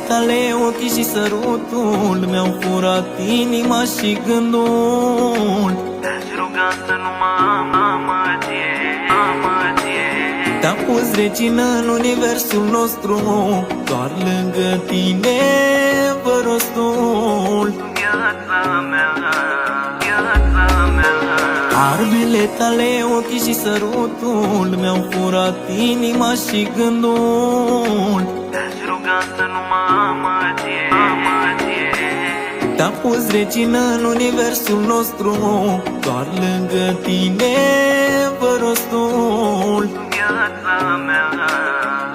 tale, ochii și sărutul mi-au furat inima și gândul. Te-aș ruga să nu mă amăgie. Te-am pus regină în universul nostru, doar lângă tine vă rostul. Viața mea, viața mea. Arbile tale, ochii și sărutul mi-au furat inima și gândul. Te-aș ruga să nu mă amăgie. Te-am pus regină în universul nostru, doar lângă tine vă rostul. Viața mea,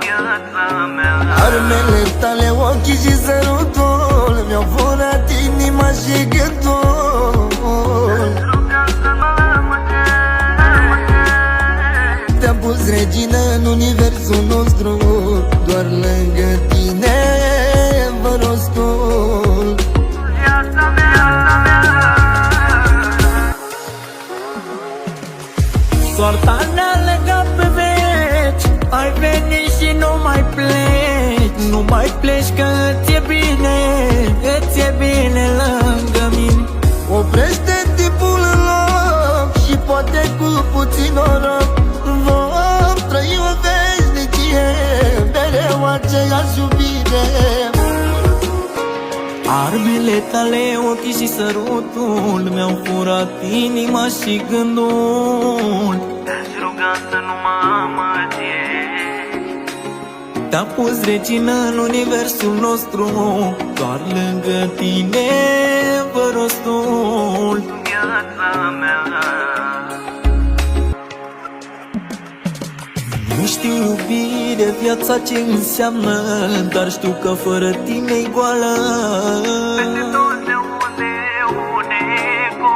viața mea. Armele tale, ochii și sărutul mi-au furat inima și gândul. Te-aș ruga să mă amăgie. Te-am pus regină în universul nostru, doar lângă tine vă rostul. Viața mea. Soarta ne-a legat pe veci, ai venit și nu mai pleci. Nu mai pleci că ți-e bine, ți-e bine lângă mine. Oprește timpul în loc și poate cu puțin noroc vom trăi o veșnicie, mereu aceeași iubire. Arbile tale, ochii și sărutul mi-au furat inima și gândul. Te-aș ruga să nu mă amăgie. Te-am pus regină în universul nostru, doar lângă tine vă rostul. Viața mea. Nu știu iubire, viața ce înseamnă, dar știu că fără tine-i goală. Peste tot se une eco.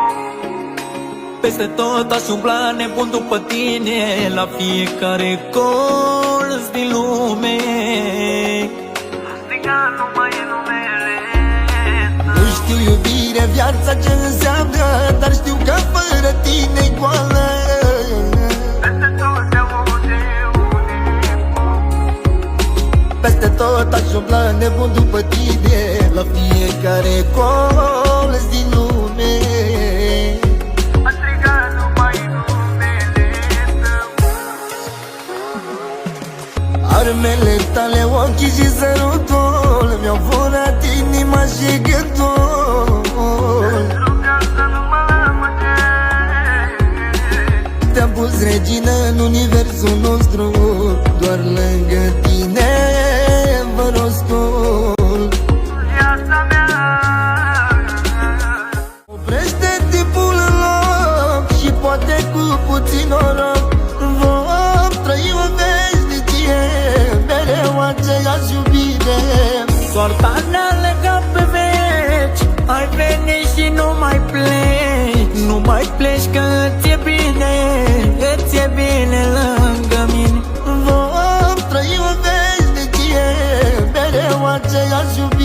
Peste tot aș umbla nebun după tine, la fiecare colț din lume. Striga numai numele tău. Nu știu iubire, viața ce înseamnă, dar știu că fără tine-i goală. Peste tot se une eco. Peste tot aș umbla nebun după tine, la fiecare colț din lume. Aș striga numai numele tău. Armele tale, ochii și sărutul mi-au furat inima și gândul. Te-aș ruga să nu mă amăgie. Te-am pus regină în universul nostru, doar lângă tine vă rostul. Viața mea. Oprește timpul în loc și poate cu puțin noroc vom trăi o veșnicie, mereu aceeași iubire. Soarta ne-a legat pe veci, ai venit și nu mai pleci. Nu mai pleci că ți-e bine, ți-e bine lângă mine. Vom trăi o veșnicie, mereu aceeași iubire.